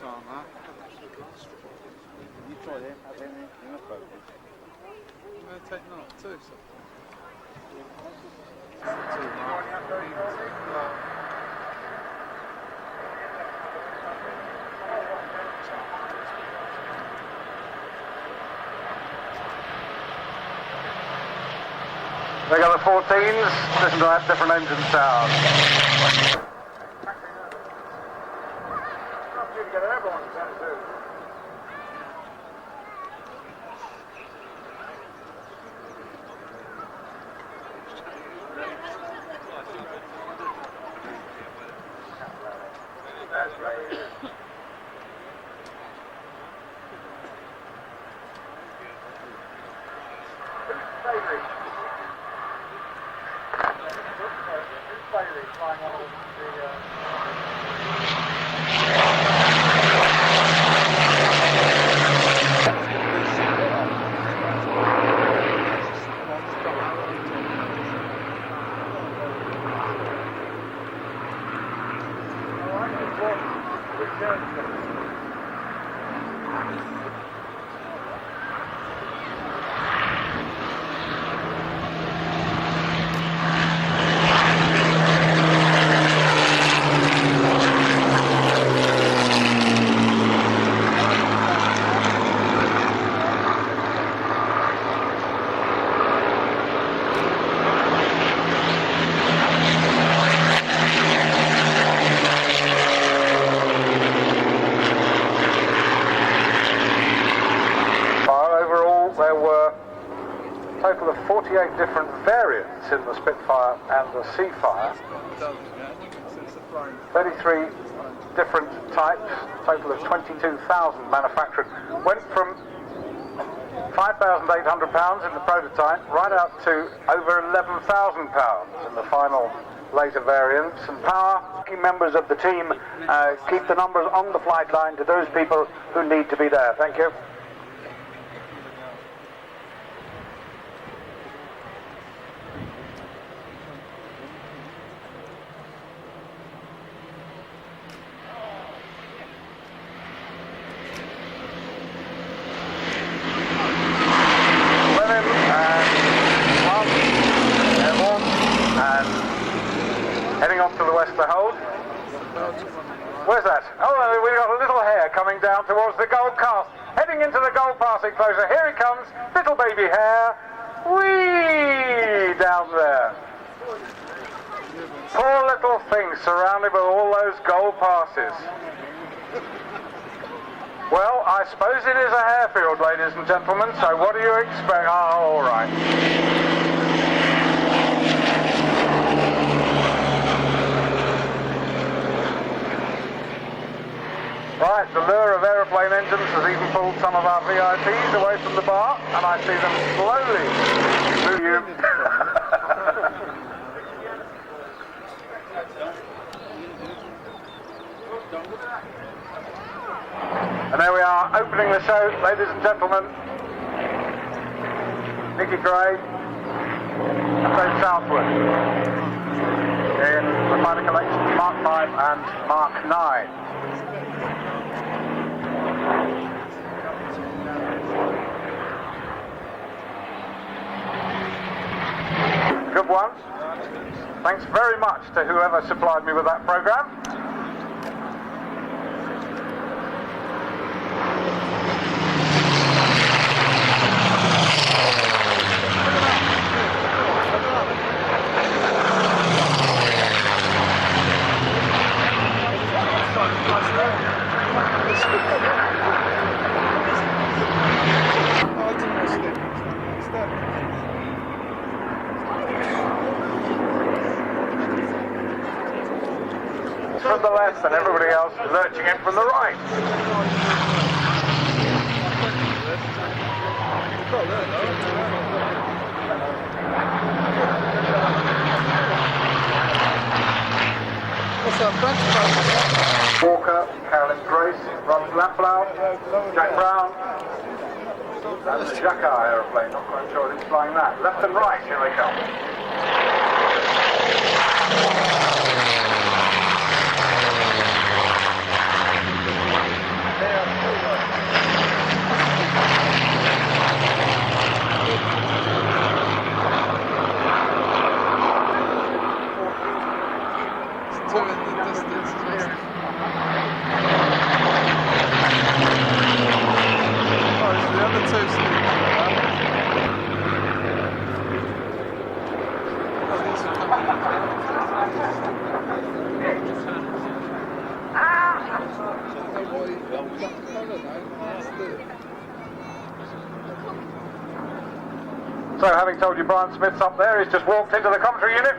on that. You try them, have them in a boat. I'm going to take not two, so. Two, They got the 14s, listen to that different engine sound. There were a total of 48 different variants in the Spitfire and the Seafire. 33 different types, total of 22,000 manufactured. Went from £5,800 in the prototype right up to over £11,000 in the final later variants. And power, key members of the team keep the numbers on the flight line to those people who need to be there. Thank you. Heading off to the west to hold. Where's that? Oh, we've got a little hare coming down towards the gold cast. Heading into the gold passing closer. Here he comes, little baby hare. Whee! Down there. Poor little thing surrounded by all those gold passes. Well, I suppose it is a harefield, ladies and gentlemen, so what do you expect? Oh, all right. Right, the lure of aeroplane engines has even pulled some of our VIPs away from the bar, and I see them slowly move. And there we are, opening the show, ladies and gentlemen. Nicky Gray and Dave Southwood in the fighter collection Mark 5 and Mark 9. Good one. Thanks very much to whoever supplied me with that program. From the left and everybody else lurching in from the right. Walker, Carolyn Grace, Ron Lamplau, Jack Brown, and the Jacquard aeroplane, not quite sure who's flying that. Left and right, here they come. So, having told you Brian Smith's up there, he's just walked into the commentary unit.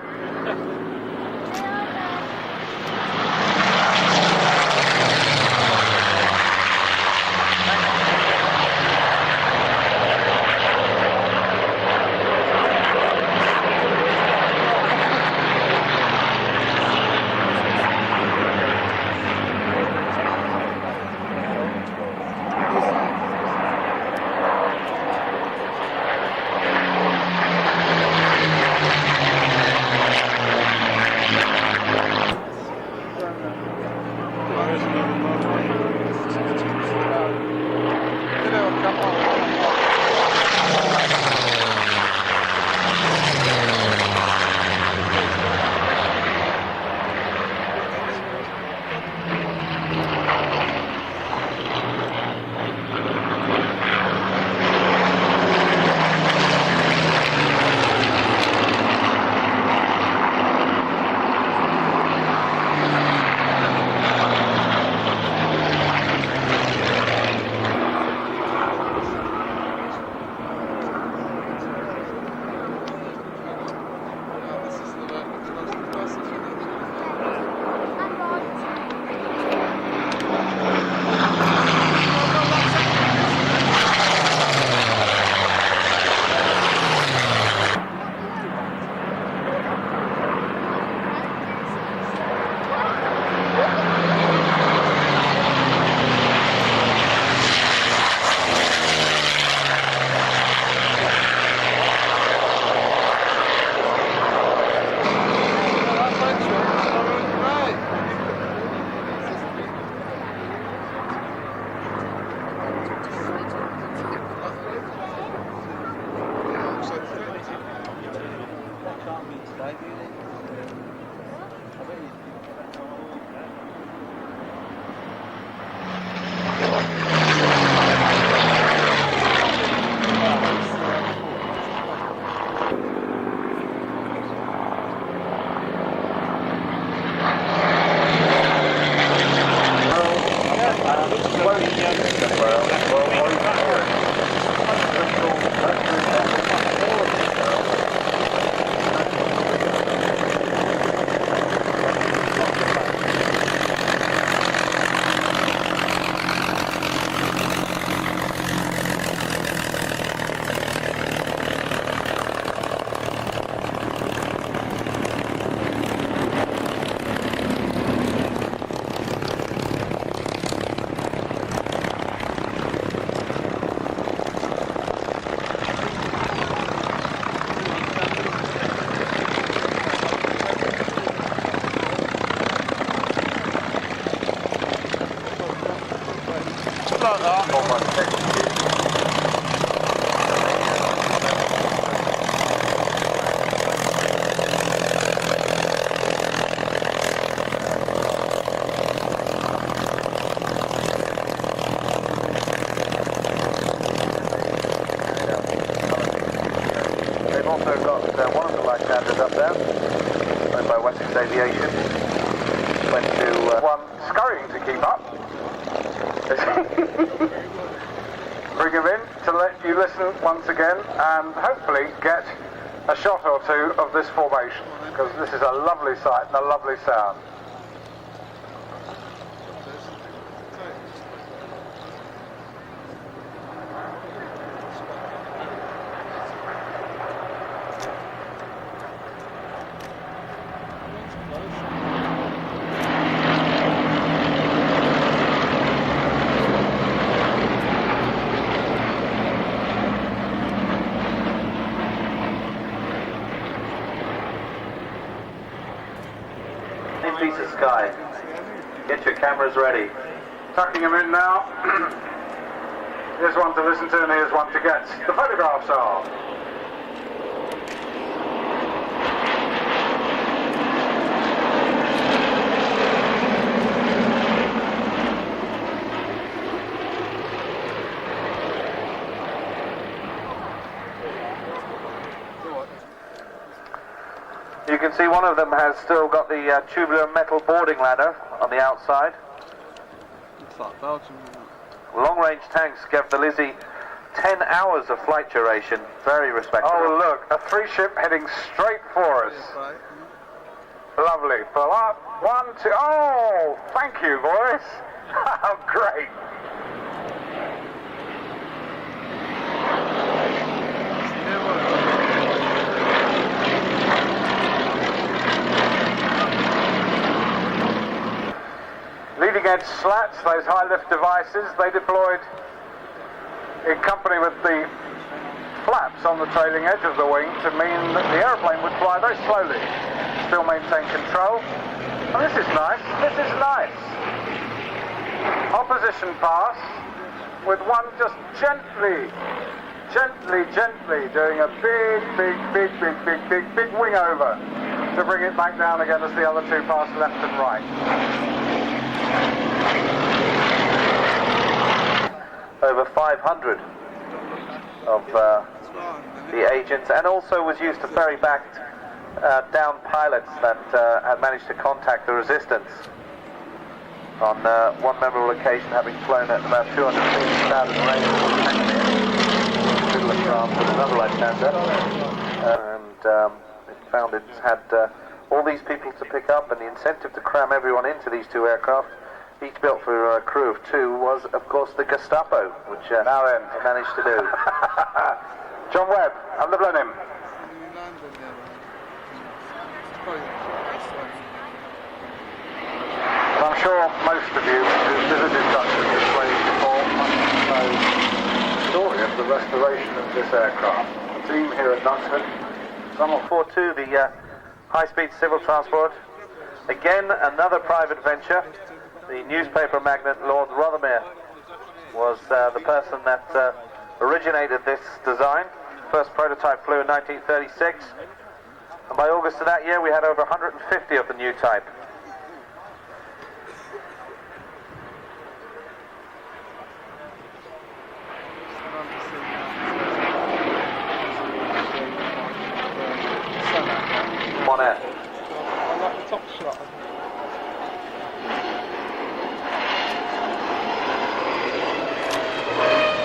Bring him in to let you listen once again and hopefully get a shot or two of this formation, because this is a lovely sight and a lovely sound. Piece of sky. Get your cameras ready. Tucking him in now. Here's one to listen to and here's one to get. The photographs are. You can see one of them has still got the tubular metal boarding ladder on the outside. It's like Belgium, isn't it? long-range tanks gave the Lizzie 10 hours of flight duration. Very respectable. Oh, look, a 3-ship heading straight for us. Lovely. Pull up. 1, 2. Oh, thank you, boys. How great. Leading edge slats, those high lift devices, they deployed in company with the flaps on the trailing edge of the wing to mean that the aeroplane would fly very slowly, still maintain control. And this is nice, this is nice. Opposition pass with one just gently doing a big wing over to bring it back down again as the other two pass left and right. Over 500 of the agents, and also was used to ferry back down pilots that had managed to contact the resistance on one memorable occasion, having flown at about 250,000 range middle of France with another Lysander, and it found it had all these people to pick up, and the incentive to cram everyone into these two aircraft, each built for a crew of 2, was of course the Gestapo, which now then managed to do. John Webb, under Blenheim. I'm sure most of you who visited Duxford this way before must know the story of the restoration of this aircraft. The team here at Duxford. 142, the high-speed civil transport. Again, another private venture. The newspaper magnate Lord Rothermere was the person that originated this design. First prototype flew in 1936, and by August of that year we had over 150 of the new type. On air. I like the top shot.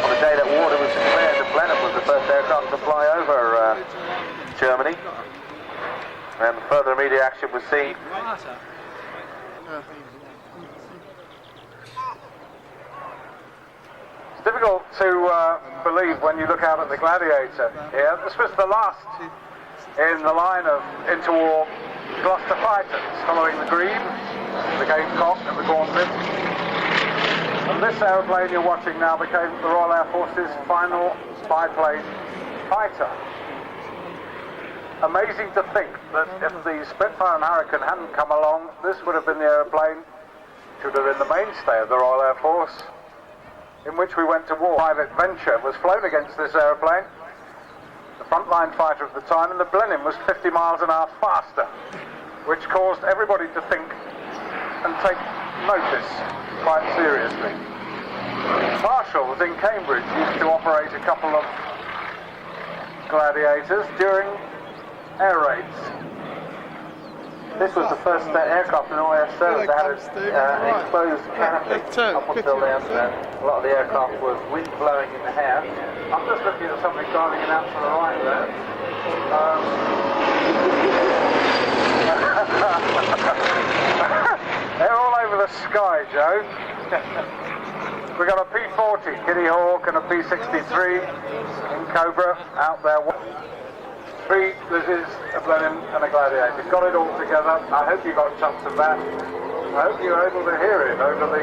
On the day that water was declared, the Blenheim was the first aircraft to fly over Germany, and further immediate action was seen. It's difficult to believe when you look out at the Gladiator here. This was the last in the line of interwar Gloucester fighters, following the Grebe, the Gamecock and the Gauntlet. And this aeroplane you're watching now became the Royal Air Force's final biplane fighter. Amazing to think that if the Spitfire and Hurricane hadn't come along, this would have been the aeroplane which would have been the mainstay of the Royal Air Force, in which we went to war. Private venture was flown against this aeroplane, the frontline fighter of the time, and the Blenheim was 50 miles an hour faster, which caused everybody to think and take notice quite seriously. Marshals in Cambridge used to operate a couple of Gladiators during air raids. This was the first aircraft in all air service that had an exposed canopy. Up until then, a lot of the aircraft was wind blowing in the hair. I'm just looking at something driving it out to the right there. They're all over the sky, Joe. We've got a P-40 Kitty Hawk and a P-63 in Cobra out there. 3 Lizzies, a Blenheim and a Gladiator. Got it all together. I hope you got chunks of that. I hope you were able to hear it over the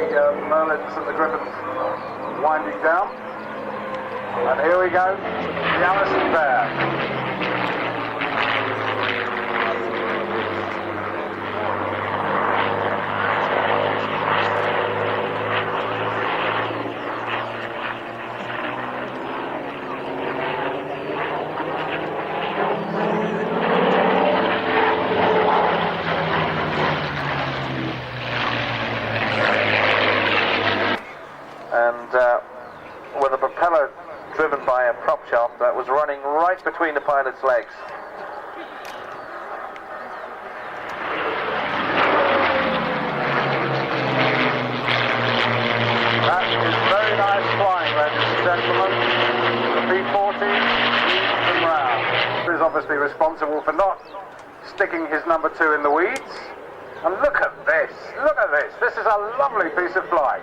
Merlins and the Griffins winding down. And here we go, the Allison Bear. With a propeller driven by a prop shaft that was running right between the pilot's legs. That is very nice obviously responsible for not sticking his number 2 in the weeds. And look at this, this is a lovely piece of flying.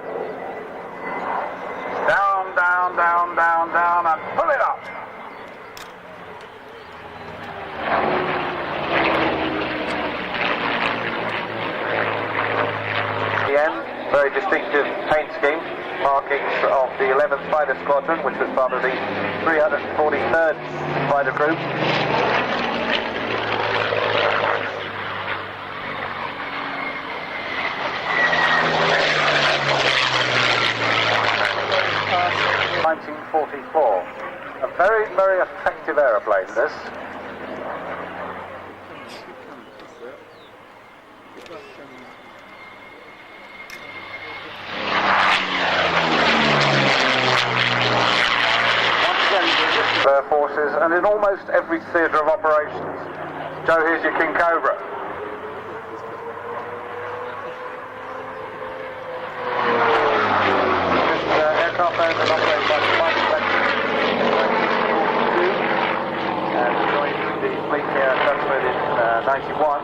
Down, down, down, down, down, and pull it up. The end, very distinctive paint scheme, markings of the 11th Fighter Squadron, which was part of the 343rd Fighter Group. (1944). A very, very effective aeroplane, this. Air Forces, and in almost every theatre of operations. Joe, here's your King Cobra. This aircraft owned and operated by the Fighter and joined the fleet here at Duxford in 91.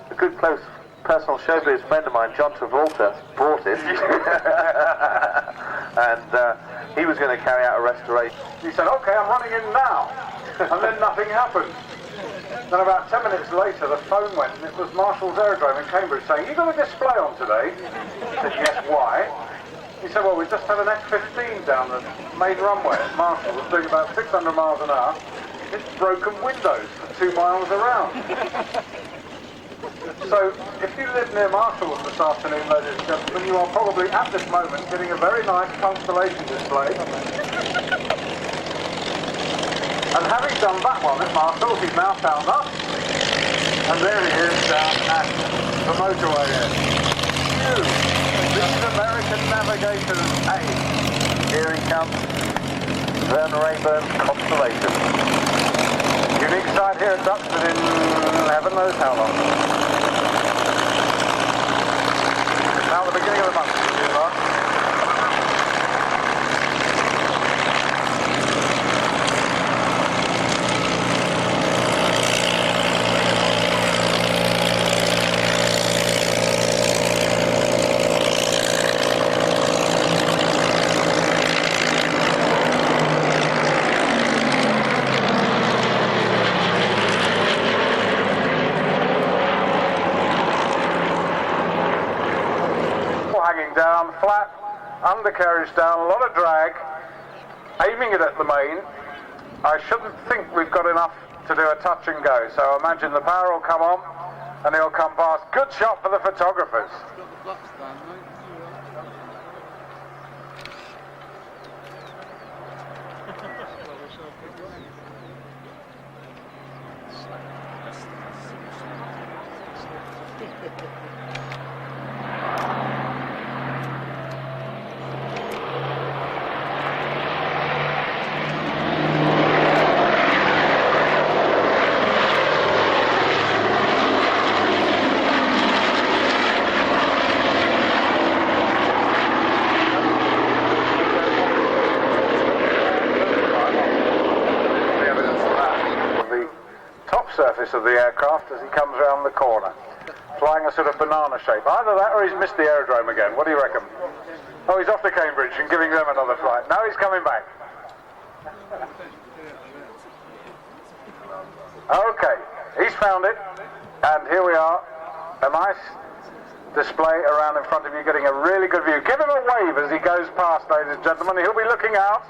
A good close personal showbiz friend of mine, John Travolta, bought it. And he was going to carry out a restoration. He said, OK, I'm running in now. And then nothing happened. Then about 10 minutes later, the phone went, and it was Marshall's Aerodrome in Cambridge saying, "You got a display on today?" I said, "Yes, why?" He said, "Well, we just had an F-15 down the main runway at Marshall. It was doing about 600 miles an hour. It's broken windows for 2 miles around." So, if you live near Marshall this afternoon, ladies and gentlemen, you are probably at this moment getting a very nice constellation display. And having done that one at Marshall, he's now found us. And there he is down at the motorway here. Phew! This is American Navigator's aid. Here he comes, Vern Rayburn's Constellation. Unique sight here at Duxford in heaven knows how long. Now the beginning of the month, hanging down, flat, undercarriage down, a lot of drag, aiming it at the main. I shouldn't think we've got enough to do a touch and go, so I imagine the power will come on and he'll come past. Good shot for the photographers. Surface of the aircraft as he comes around the corner, flying a sort of banana shape. Either that or he's missed the aerodrome again. What do you reckon? Oh, he's off to Cambridge and giving them another flight. Now he's coming back. Okay, he's found it, and here we are, a nice display around in front of you, getting a really good view. Give him a wave as he goes past, ladies and gentlemen. He'll be looking out.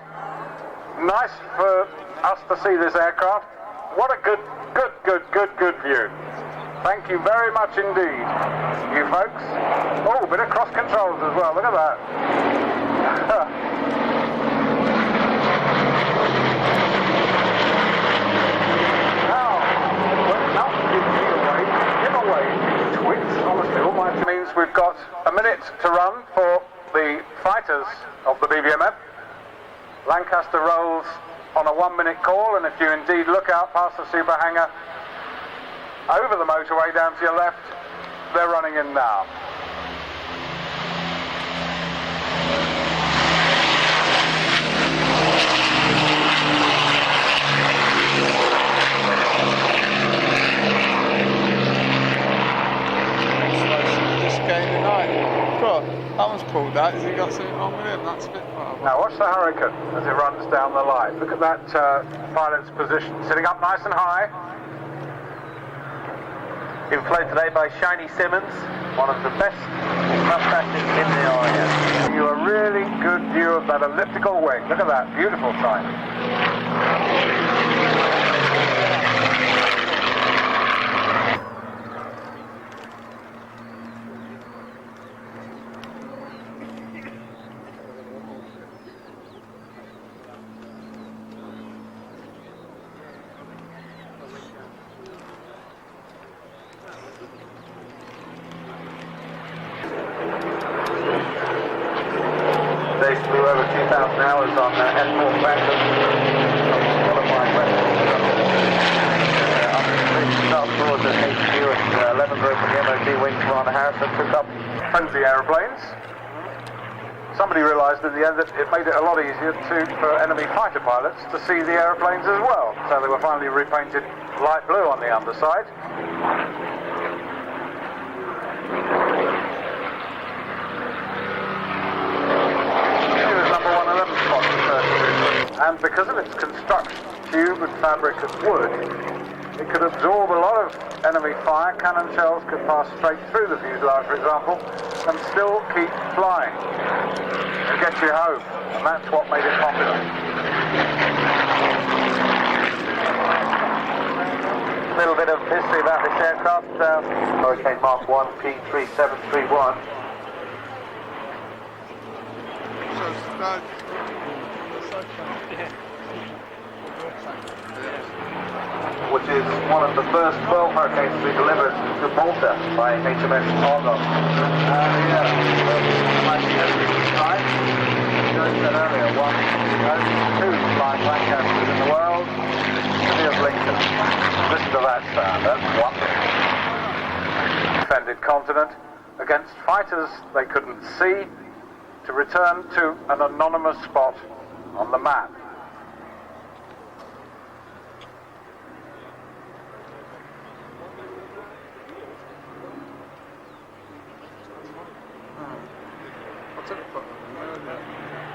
Nice for us to see this aircraft. What a good view. Thank you very much indeed, you folks. Oh, a bit of cross controls as well. Look at that. Means we've got a minute to run for the fighters of the BBMF. Lancaster rolls on a 1-minute call, and if you indeed look out past the super hangar over the motorway down to your left, they're running in now. That one's pulled out. Has he got something on with him? That's a bit far. Now watch the Hurricane as it runs down the line. Look at that pilot's position, sitting up nice and high. He was flown today by Shiny Simmons, one of the best mustaches in the area. Give you a really good view of that elliptical wing. Look at that, beautiful sight. They flew over 2,000 hours on S4 Phantom. Qualified South Shores at HQ and 11 group of the MOD wing Ron Harrison took up. Friendly aeroplanes. Somebody realised in the end that it made it a lot easier for enemy fighter pilots to see the aeroplanes as well. So they were finally repainted light blue on the underside. And because of its construction, tube and fabric and wood, it could absorb a lot of enemy fire. Cannon shells could pass straight through the fuselage, for example, and still keep flying and get you home. And that's what made it popular. A little bit of history about this aircraft. Hurricane Mark 1 P3731. Which is one of the first 12 Hurricanes to be delivered to Malta by HMS Argo. Two flying Lancasters in the world. City of Lincoln. Listen to that sound, that's wonderful. Defended continent against fighters they couldn't see to return to an anonymous spot on the map. I took a photo of them earlier.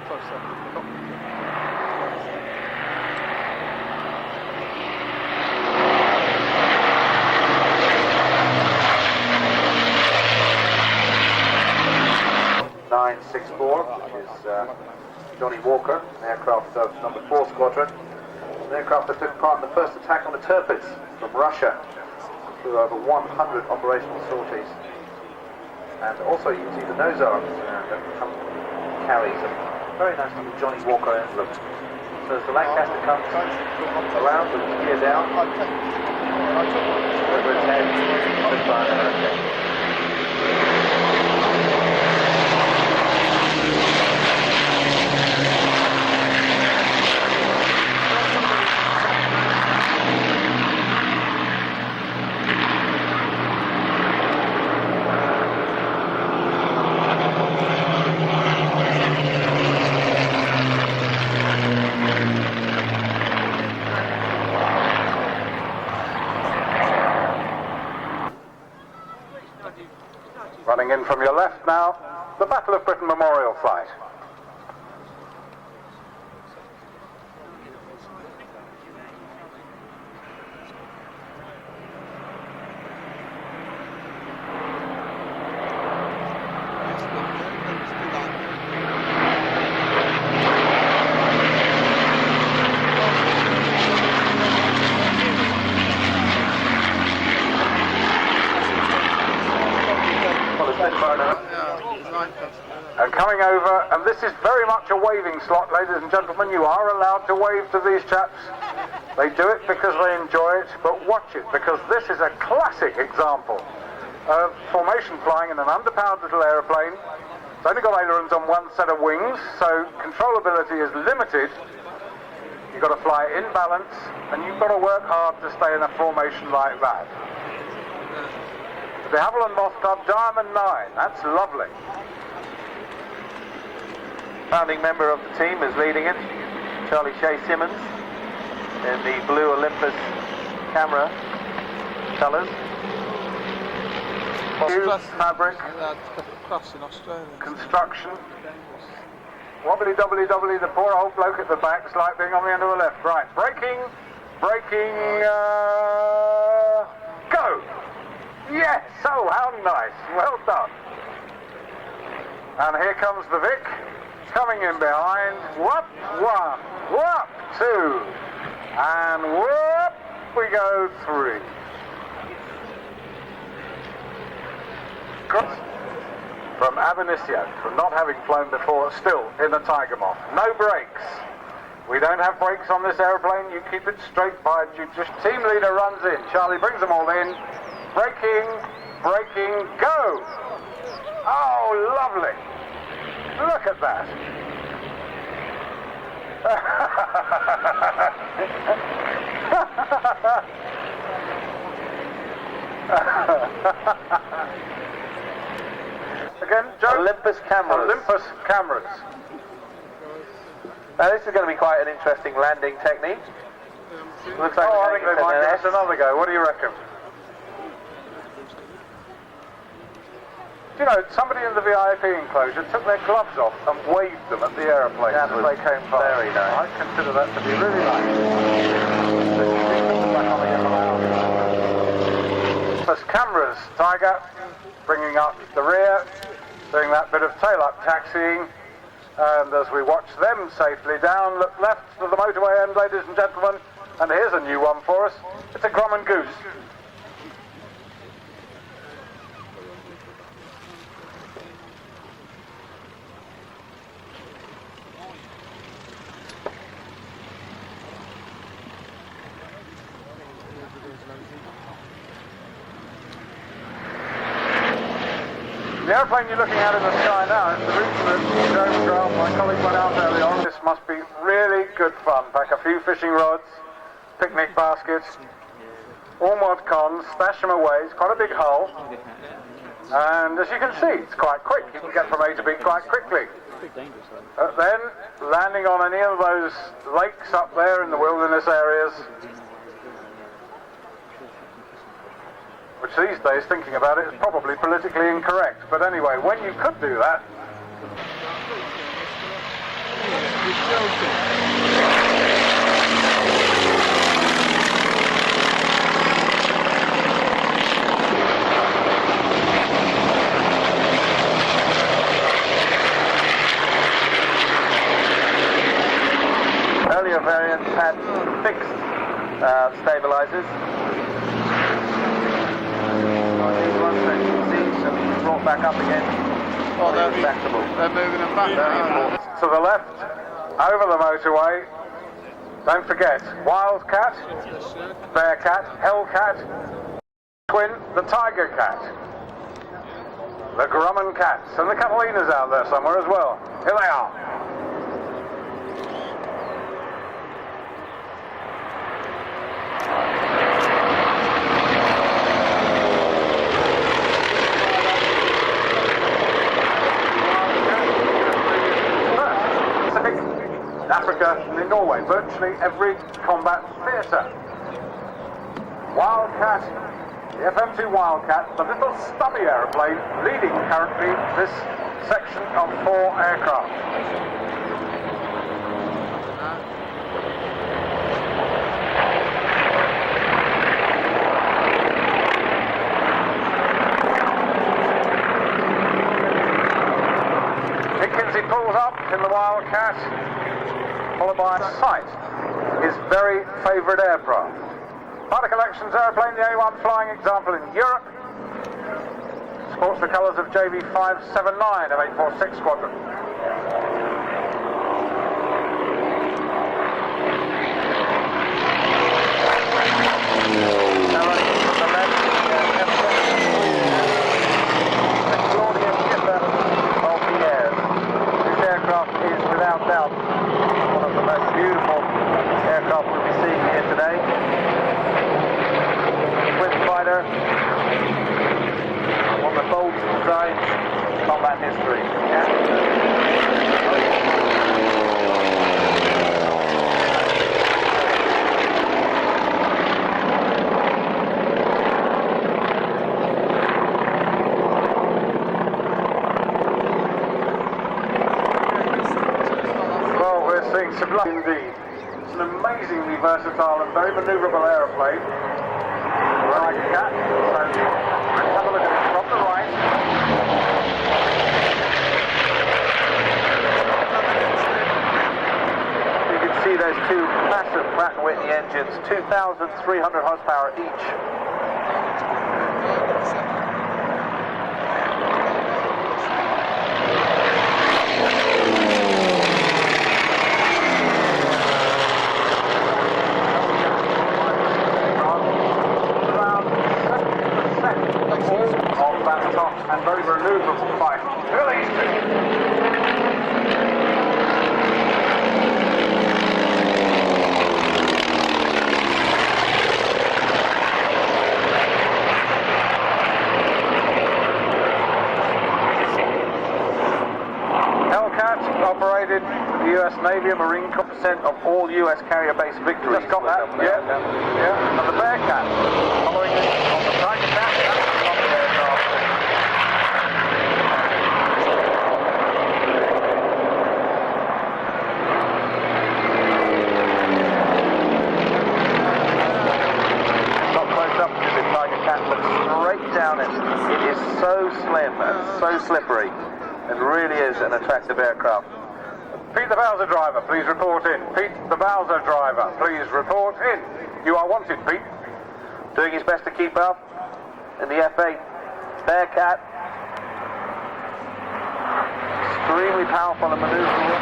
Close up. 964, which is Johnny Walker, an aircraft of number 4 Squadron. An aircraft that took part in the first attack on the Tirpitz from Russia. Flew over 100 operational sorties. And also you can see the nose arms that carries a very nice little Johnny Walker emblem. So as the Lancaster comes around with its gear down, over its head, it's by an Hurricane. Running in from your left now, the Battle of Britain Memorial Flight. And coming over, and this is very much a waving slot, ladies and gentlemen. You are allowed to wave to these chaps. They do it because they enjoy it, but watch it, because this is a classic example of formation flying in an underpowered little aeroplane. It's only got ailerons on one set of wings, so controllability is limited. You've got to fly in balance, and you've got to work hard to stay in a formation like that. The Havilland Moth Club Diamond 9, that's lovely. Founding member of the team is leading it, Charlie Shea Simmons, in the blue Olympus camera colours. Fabric, in Australia. construction. Wobbly dobbly dobbly, the poor old bloke at the back's like being on the end of the left. Right, braking, go! Yes, oh how nice, well done. And here comes the Vic, coming in behind. Whoop, one, whoop, two, and whoop, we go three. From ab initio, from not having flown before, still in the Tiger Moth. No brakes. We don't have brakes on this aeroplane. You keep it straight by you. Just team leader runs in. Charlie brings them all in. Braking, go! Oh, lovely. Look at that. Again, Joe? Olympus cameras. Olympus cameras. Now this is going to be quite an interesting landing technique. Looks like I think they might give us another go. What do you reckon? Do you know, somebody in the VIP enclosure took their gloves off and waved them at the aeroplane as they came past. Very nice. I consider that to be really nice. Olympus cameras, Tiger, bringing up the rear, doing that bit of tail-up taxiing, and as we watch them safely down, look left to the motorway end, ladies and gentlemen, and here's a new one for us. It's a Grumman Goose. The airplane you're looking at in the sky now is the route that Joe McGrath, my colleague, went out early on. This must be really good fun. Pack a few fishing rods, picnic baskets, all mod cons, stash them away. It's quite a big hull. And as you can see, it's quite quick. You can get from A to B quite quickly. Then, landing on any of those lakes up there in the wilderness areas, which these days, thinking about it, is probably politically incorrect. But anyway, when you could do that... Earlier variants had fixed stabilizers. These ones that you see have been brought back up again. Oh, they're moving them back. To the left, over the motorway. Don't forget, Wildcat, Bearcat, Hellcat, Twin, the Tiger Cat, the Grumman Cats, and the Catalina's out there somewhere as well. Here they are. Africa and in Norway, virtually every combat theatre. Wildcat, the FM2 Wildcat, the little stubby aeroplane leading currently this section of 4 aircraft. He pulls up in the Wildcat, followed by Sight, his very favourite aircraft. Part of Collections aeroplane, the only one flying example in Europe. sports the colours of JV 579 of 846 Squadron. Combat history. Well, we're seeing sublime indeed. It's an amazingly versatile and very manoeuvrable aeroplane. Like a cat. So let's have a look at it from the right. See those two massive Pratt & Whitney engines, 2,300 horsepower each. Around 70% of that top and very manoeuvrable fight. Look at these two. Operated the US Navy and Marine Corps. Percent of all US carrier-based victories. Just got that, yeah. And the Bearcat, following it on the Tiger Cat, on the aircraft. Not close up to the Tiger Cat, but straight down it. It is so slim and so slippery. It really is an attractive aircraft. Pete the Bowser driver, please report in. Pete the Bowser driver, please report in. You are wanted, Pete. Doing his best to keep up in the F8 Bearcat. Extremely powerful and maneuverable.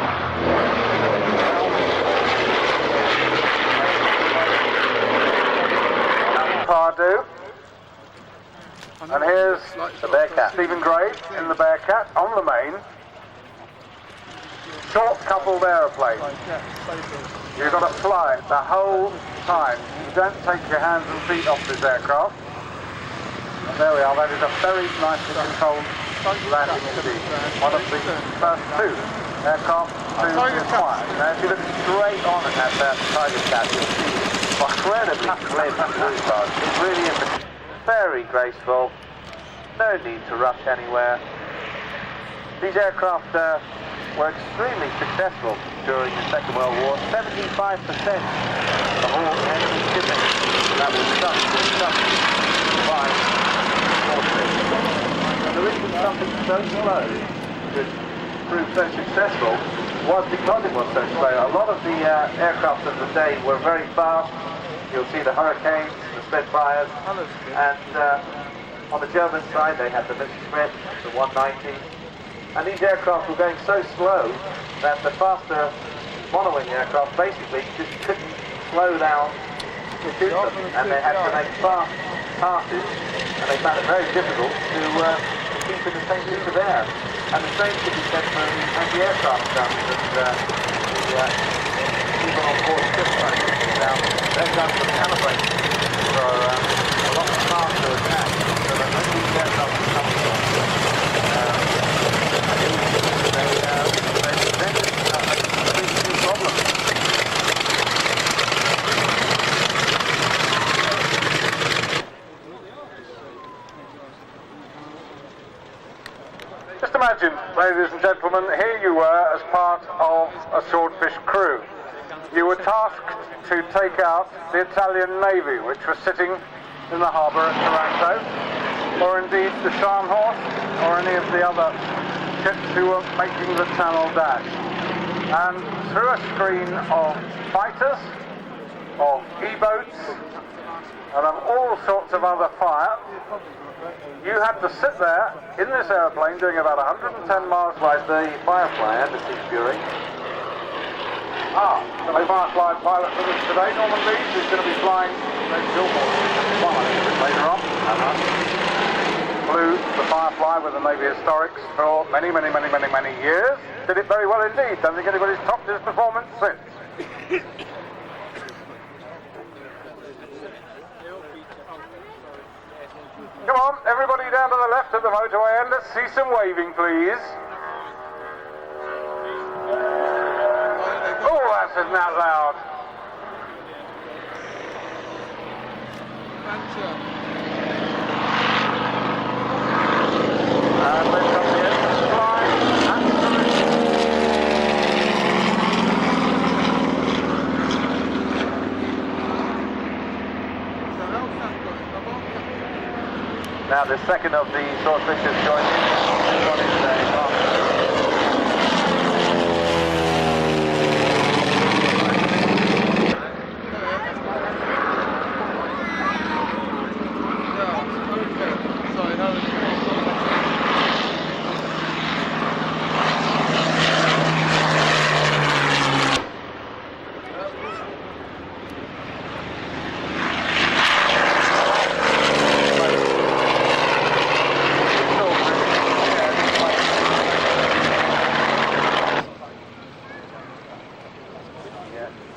Pardue. And here's the Bearcat. Stephen Gray in the Bearcat on the main. Short coupled aeroplane. You've got to fly the whole time. You don't take your hands and feet off this aircraft. And there we are. That is a very nicely controlled landing indeed. One of the first two aircraft to fly. Now if you look straight on at that Tiger Cat, you'll see incredibly slim blue bars. It really is very graceful. No need to rush anywhere. These aircraft were extremely successful during the Second World War. 75% of all enemy shipping that was sunk by forces. The reason something so slow could prove so successful was because it was so slow. A lot of the aircraft of the day were very fast. You'll see the Hurricanes, the Spitfires, and on the German side they had the Messerschmitt, the 190. And these aircraft were going so slow that the faster monowing aircraft basically just couldn't slow down to shoot them, and they had to make fast passes, and they found it very difficult to keep in the same piece of air. And the same could be said for the anti-aircraft guns that the people on board ship trains. Now, their guns were calibrated for a lot faster attack, so that when these aircraft were coming from, they presented a completely new problem. Just imagine, ladies and gentlemen, here you were as part of a swordfish crew. You were tasked to take out the Italian Navy, which was sitting in the harbour at Taranto, or indeed the Scharnhorst, or any of the other ships who were making the Channel dash. And through a screen of fighters, of E-boats, and of all sorts of other fire, you had to sit there in this aeroplane doing about 110 miles Like the Firefly and the Sea Fury. the Firefly pilot with us today, Norman Leeds, who's going to be flying later on. Flew the Firefly with the Navy Historics for many years. Did it very well indeed. Don't think anybody's topped his performance since. Come on, everybody down to the left of the motorway end. Let's see some waving, please. Oh, that's isn't that loud. And they've got the engines flying. Now the second of the swordfishes joined in. This one is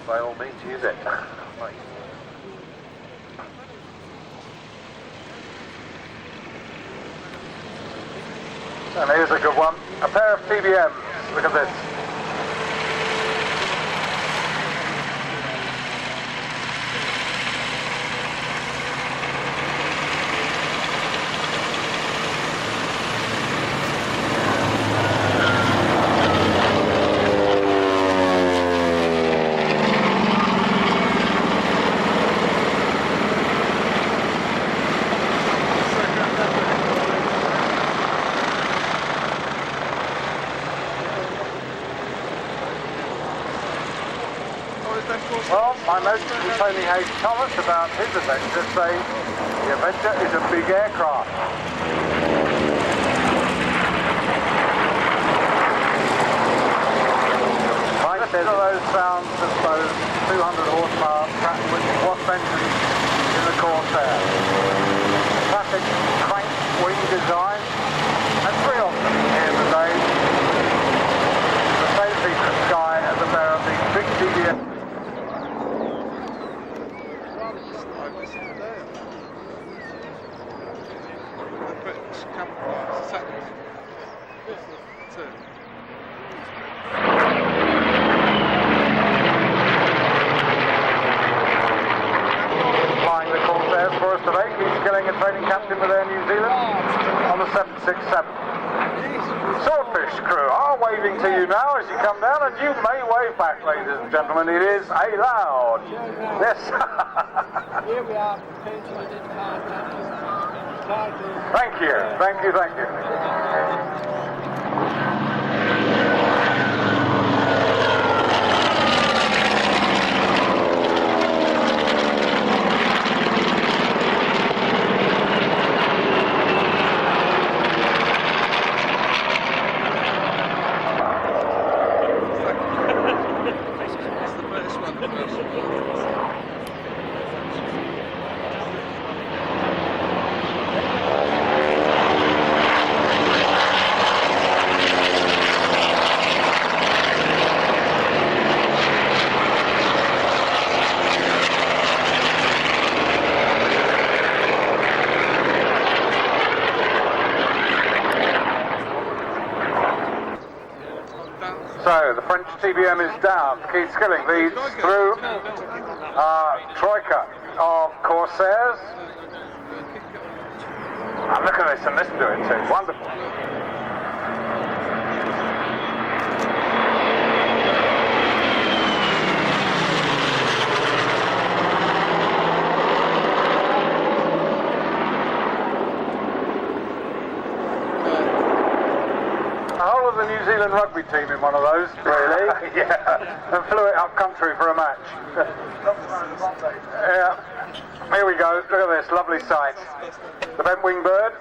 by all means use it. And here's a good one. A pair of TBMs. Look at this. Well, I noticed with Tony Hayes Thomas about his adventure saying the Adventure is a big aircraft. Listen to those sounds of those 200 horsepower Pratt & Whitney Wasp engines in the Corsair. Classic crank wing design, and three of them here today. The same feature sky as a pair of these big TBM. Flying the Corsairs for us today, Keith Skilling, a training captain with Air New Zealand on the 767. Swordfish crew are waving to you now as you come down, and you may wave back, ladies and gentlemen. It is allowed. Yes. Here we are. Thank you, thank you, thank you. So the French TBM is down. Keith Skilling leads through troika of Corsairs. And look at this and listen to it too. Wonderful. The New Zealand rugby team in one of those. Really? Yeah. And flew it up country for a match. Yeah. Here we go, look at this lovely sight. The bent wing bird.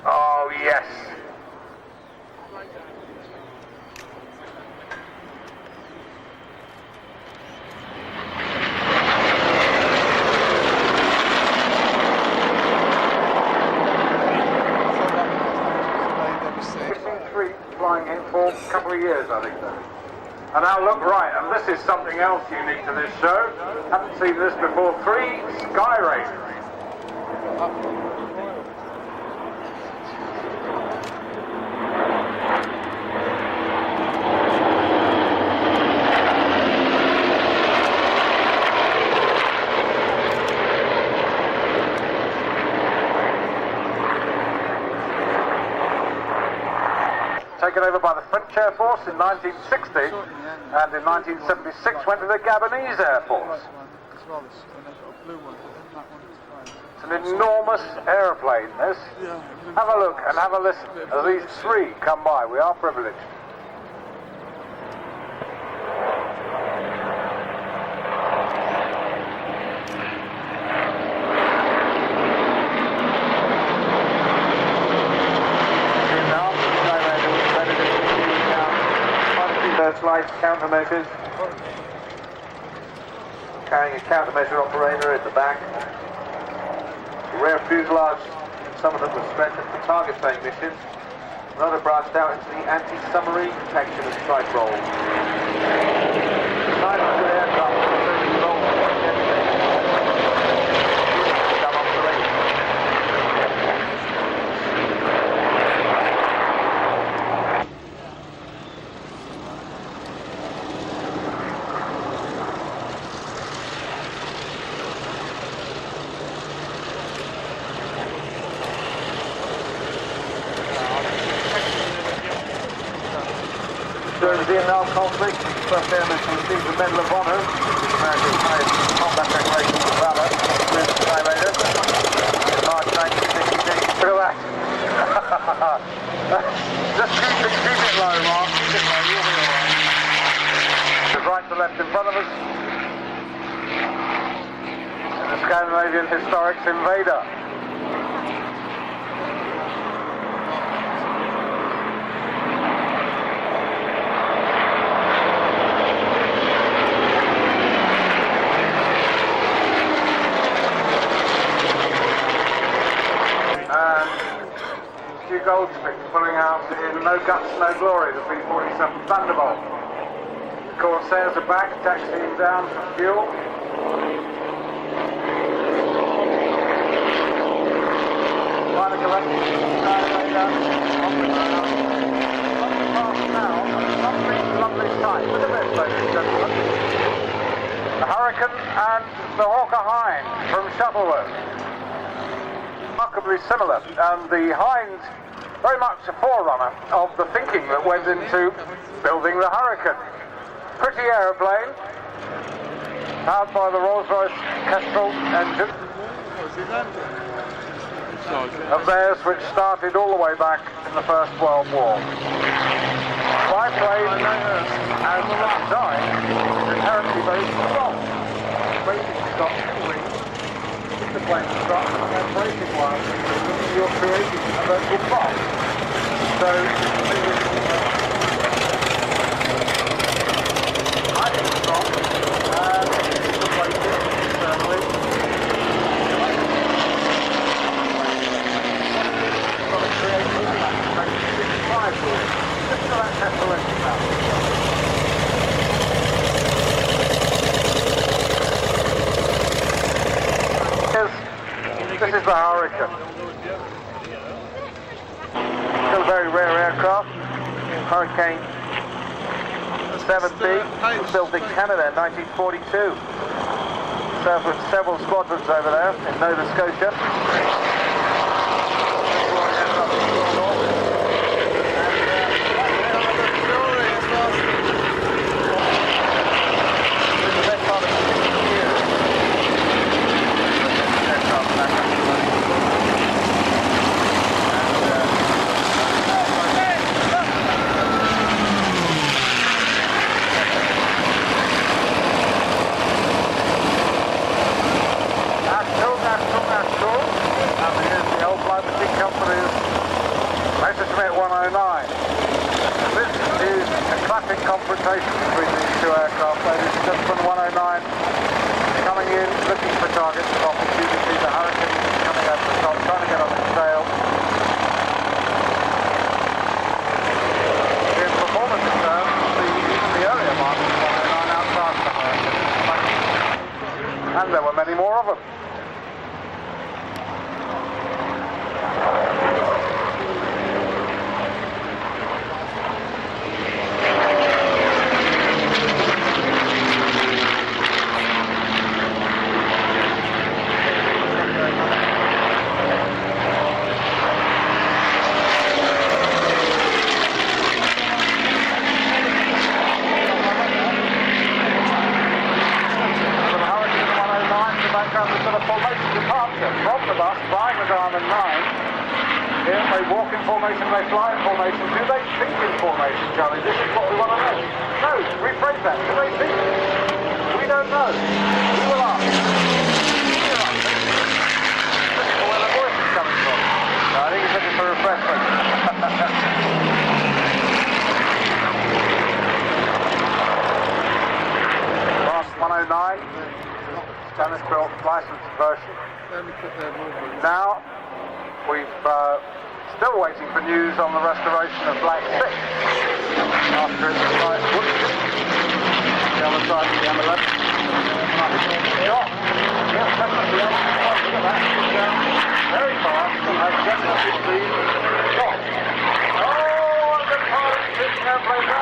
Oh yes. We've seen 3 flying here for a couple of years, I think. And now look right, and this is something else unique to this show. Haven't seen this before. 3 Sky Raiders. Taken over by the French Air Force in 1960, and in 1976 went to the Gabonese Air Force. It's an enormous aeroplane, this. Have a look and have a listen as these 3 come by. We are privileged. Searchlights, countermeasures, carrying a countermeasure operator in the back. The rear fuselage, some of them were strengthened for target playing missions. Another branched out into the anti-submarine detection and strike roles. 900 aircraft moving along done operation. During the Vietnam conflict, first airman to receive the Medal of Honor, America's highest combat decoration for valor, with Sky Raiders, in March 1966. Look at that. Just keep it low, Mark. Keep it low, you'll be alright. Right to left in front of us. And the Scandinavian Historics Invader. Goldstick pulling out in No Guts, No Glory, the B-47 Thunderbolt. The Corsairs are back, taxiing down for fuel. Final collection, on the ground. Now, lovely sight. Look at this, ladies and gentlemen. The Hurricane and the Hawker Hind from Shuttleworth. Remarkably similar, and the Hind very much a forerunner of the thinking that went into building the Hurricane. Pretty aeroplane, powered by the Rolls-Royce Kestrel engine of theirs, which started all the way back in the First World War. Biplane as a design is inherently very strong. Braking stops wings, the plane stops, and then braking while you're creating a vertical prop. So, I think it's strong, and the plating, certainly. Got to create a movement, like 65 wheels, just for that Tesla engine now. This is the Hurricane. Still a very rare aircraft. Hurricane 7B, was built in Canada in 1942. Served with several squadrons over there in Nova Scotia. 109. This is a classic confrontation between these two aircraft, ladies and gentlemen. 109 coming in, looking for targets of opportunity. The Hurricane coming over the top, trying to get on its tail. In performance terms, even the earlier marks of 109 outside the Hurricane. And there were many more of them. They fly in formation. Do they think in formation, Charlie? This is what we want to know. No, rephrase that. Do they think? We don't know. We will ask. Looking for where the voice is coming from. No, I think he's looking for refreshment. Last 109. Spanish built licensed version. Now we've still waiting for news on the restoration of Black 6 after its flight the other side of the M11. Shot. Yes, definitely. Look at that. Very fast and has definitely been shot. Oh, and the pilot pitching airplane down.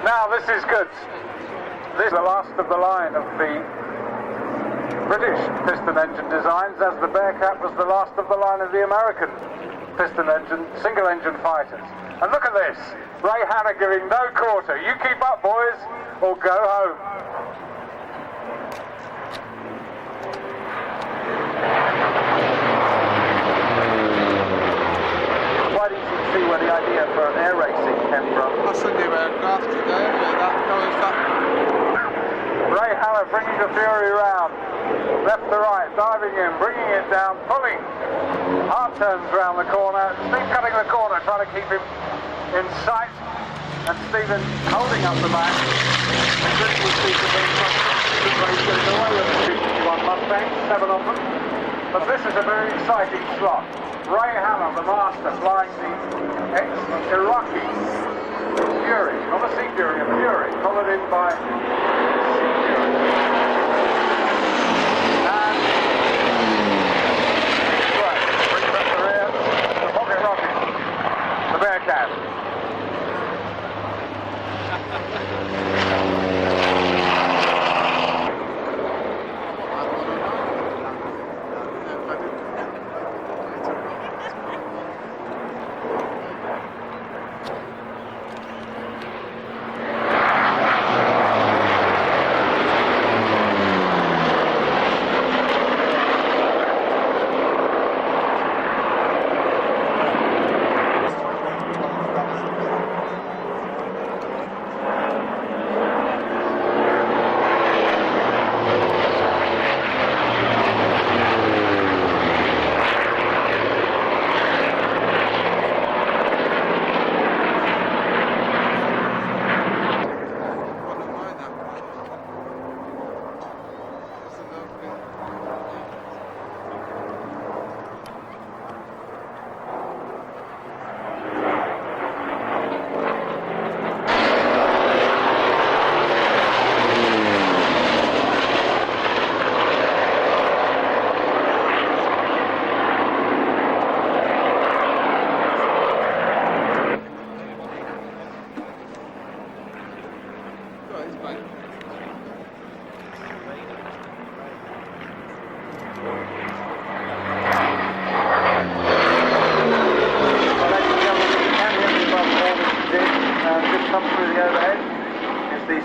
Now this is good. This is the last of the line of the British piston engine designs, as the Bearcat was the last of the line of the American piston engine, single engine fighters. And look at this, Ray Hanna giving no quarter. You keep up, boys, or go home. Why didn't you see where the idea for an air racing came from? That's a new aircraft today, Ray Hanna bringing the Fury round, left to right, diving in, bringing it down, pulling. Hard turns round the corner. Steve cutting the corner, trying to keep him in sight, and Stephen holding up the back. This was Stephen getting away with the 251 Mustangs, 7 of them. But this is a very exciting slot. Ray Hanna, the master, flying the ex-Iraqi Fury, not a Sea Fury, a Fury, followed in by the Bearcat.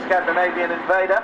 Scandinavian Invader.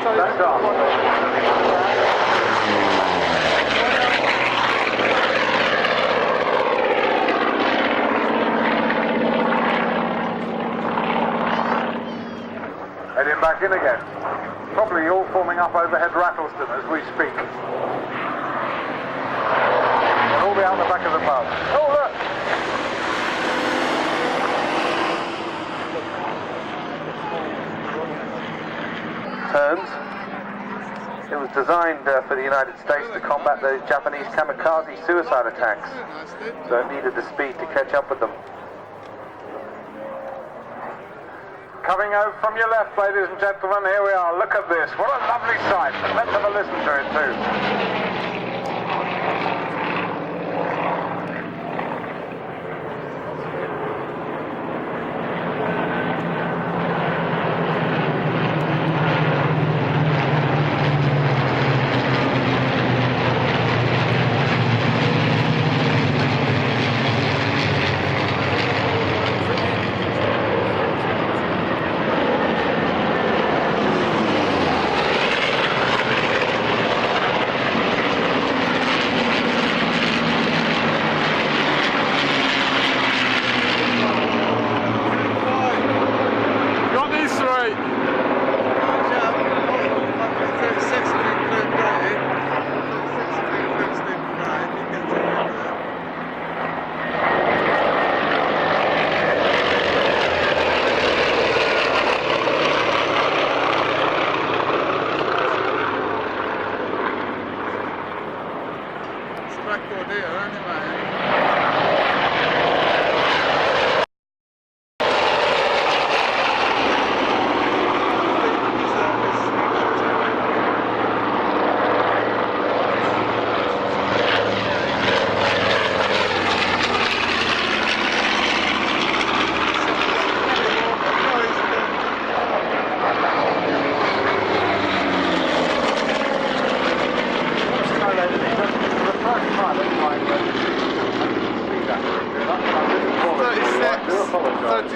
Don't stop. Heading back in again. Probably all forming up overhead Rattleston as we speak. They'll all be out the back of the boat. Oh, look! Turns. It was designed for the United States to combat the Japanese kamikaze suicide attacks, so it needed the speed to catch up with them. Coming over from your left, ladies and gentlemen, here we are. Look at this. What a lovely sight. Let's have a listen to it too.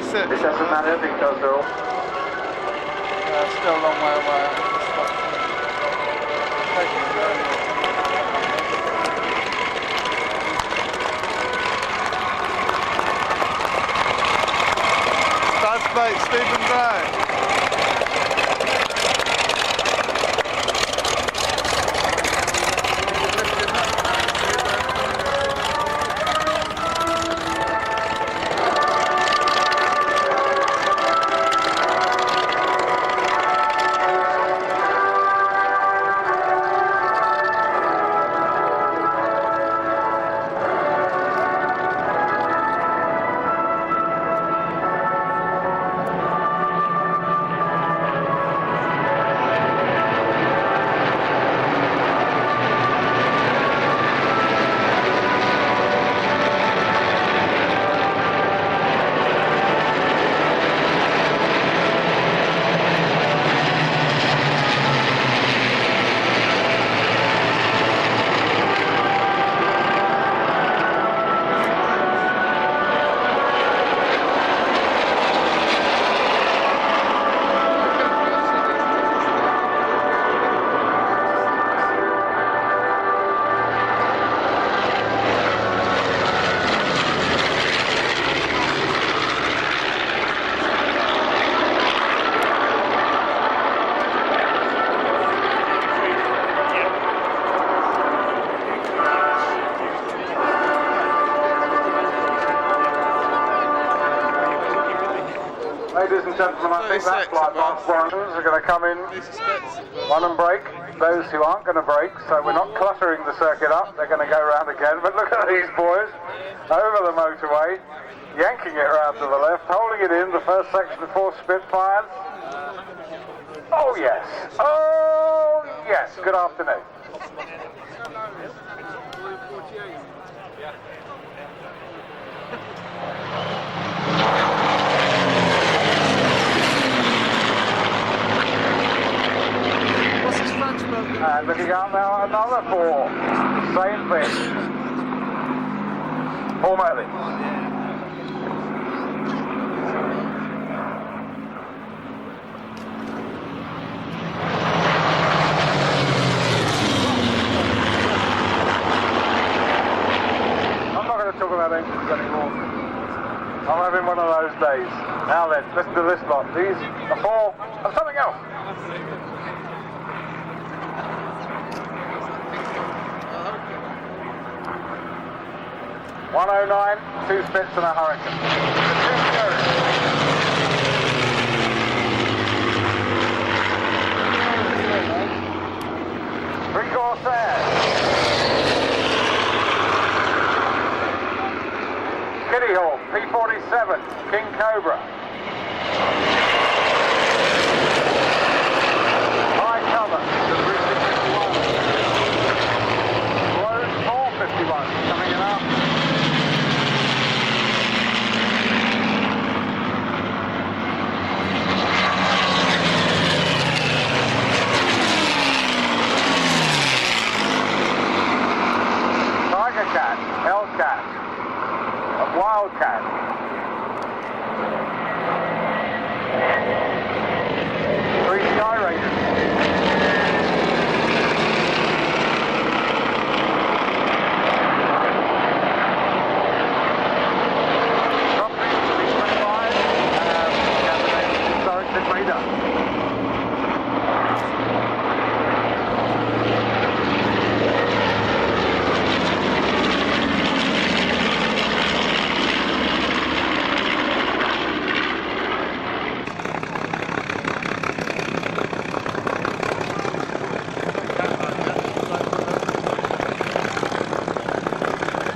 This doesn't matter because they're all... Still a long way away. That's mate, Stephen Gray. Ladies and gentlemen, I think that flight box warrants are going to come in, run and brake. Those who aren't going to brake, so we're not cluttering the circuit up, they're going to go round again. But look at these boys, over the motorway, yanking it round to the left, holding it in, the first section of 4 Spitfires. Oh yes, oh yes, good afternoon. And looking out now, another 4. Same thing. 4 Merlin. days. Now then, listen to this lot. These are four of something else. 109, 2 Spits and a Hurricane. The 2 Furies. Three Corsairs. Kitty Hawk, P-47, King Cobra. High Cover, the 351. Blown 451 coming in up. Tiger Cat, Hellcat, and Wildcat. Three Sky Raiders. Company, B-25, Cabernet Historic Raider.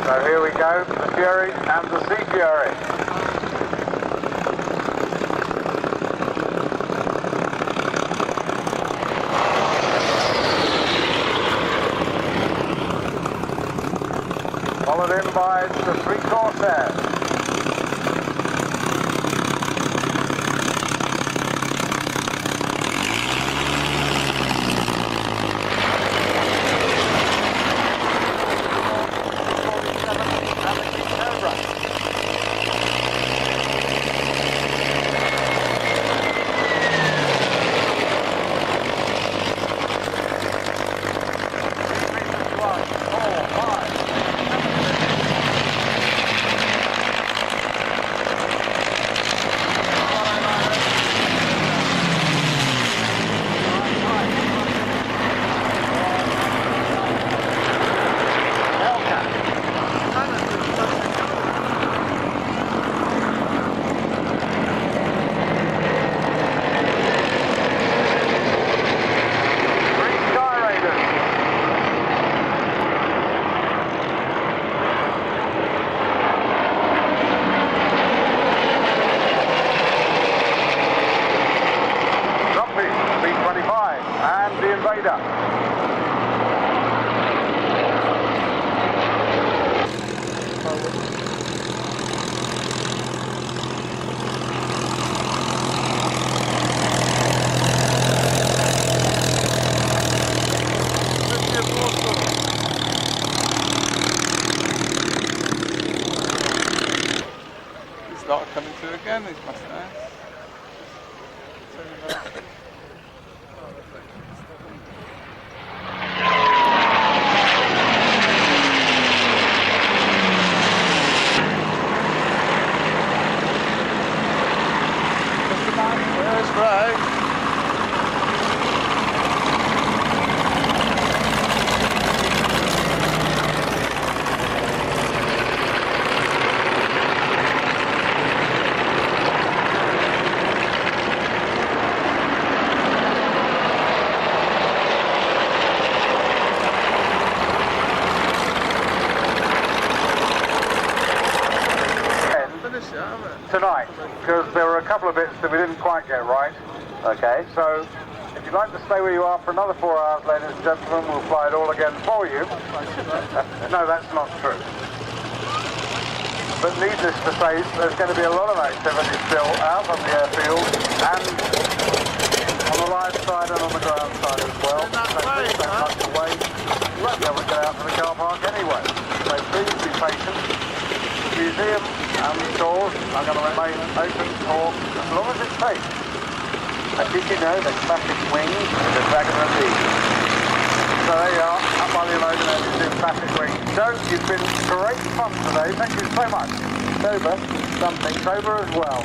So here we go, the Fury and the Sea Fury. Followed in by the 3 Corsairs. He's not coming through again, he's must have. That's right. Tonight, because there were a couple of bits that we didn't quite get right. Okay. So, if you'd like to stay where you are for another 4 hours, ladies and gentlemen, we'll fly it all again for you. No, that's not true. But needless to say, there's going to be a lot of activity still out on the airfield and on the live side and on the ground side as well. So please don't touch away. You won't be able to get out to the car park anyway. So please be patient. The museum and the stores are going to remain open for as long as it takes. And did you know that classic wings is a dragon of the So there you are, up by the Logan Classic Wing. So you've been great fun today, thank you so much. over. some things over as well.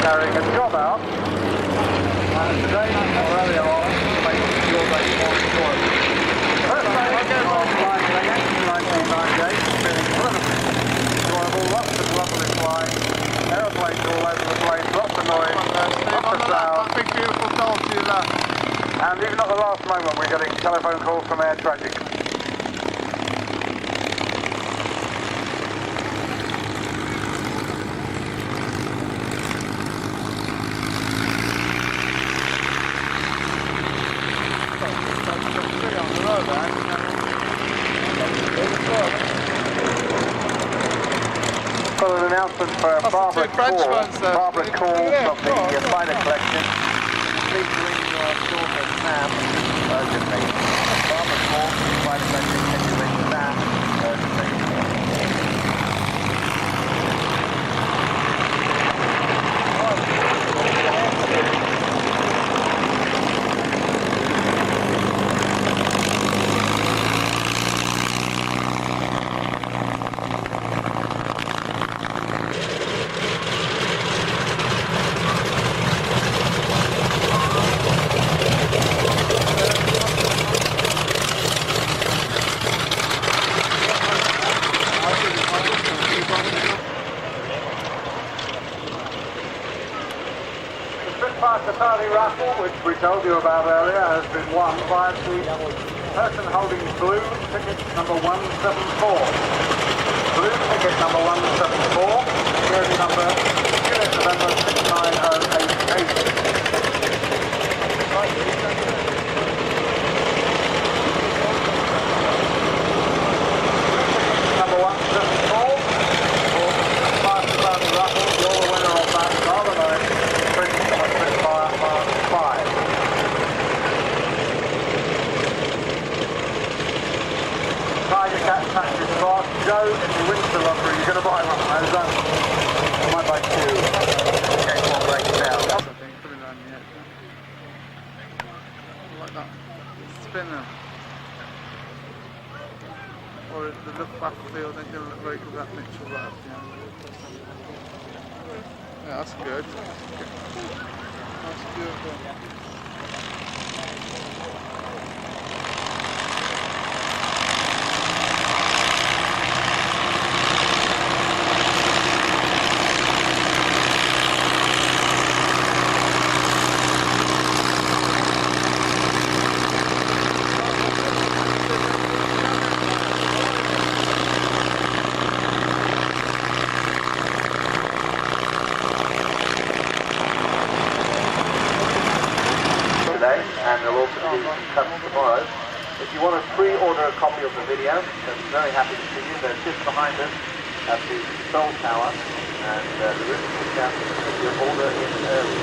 Carrying a job out. And today, or earlier on, making your day more enjoyable. First day of flying again in 1998, feeling incredibly enjoyable, lots of lovely flying, aeroplanes all over the place, lots of noise, lots of sound. That big beautiful goal to your left. And even at the last moment, we're getting telephone calls from Air Traffic. Got an announcement for Barbara Calls of the Spider Collection. Please ring your daughter Sam urgently. Barbara Calls of the Spider Collection. Can you ring Sam urgently? The Saturday raffle, which we told you about earlier, has been won by the person holding blue ticket number 174. Blue ticket number 174, series number unit November 69088. Number 174, for the Saturday raffle, you're the winner of that rather nice British Spitfire Mark 5. Tiger Cat Taxi Class. Joe, if you win the lottery, you're going to buy one of those, aren't you? I might buy two. In case one breaks down. I think put it on the edge. Like that. Spinner. Or if they look back field, they can look very good at Mitchell right up the end. Yeah, that's good. That's beautiful. And there'll also be cuts tomorrow. If you want to pre-order a copy of the video, I'm very happy to see you. They're just behind us at the Seoul Tower, and the room is discount if you order in early.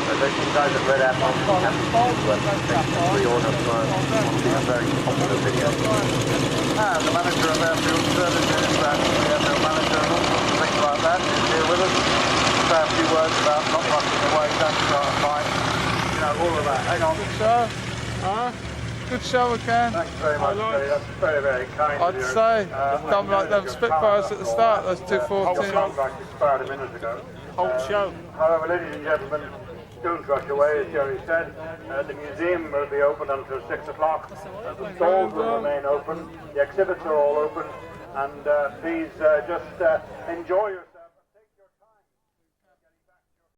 So those of you guys have read out on the pre-order for one of these very popular videos. And the manager of Airfield Services and the airfield manager and all sorts of things like that is here with us. Say a few words about not rushing away, don't start a fight, you know, all of that. Hang on. Good show. Huh? Good show again. Thanks very much, Terry. That's very, very kind of you. I'd say, done like them Spitfires at the start, those 214. Contract expired a minute ago. Whole show. However, ladies and gentlemen, don't rush away, as Jerry said. The museum will be open until 6 o'clock. The stalls will remain open. The exhibits are all open. And please just enjoy yourself.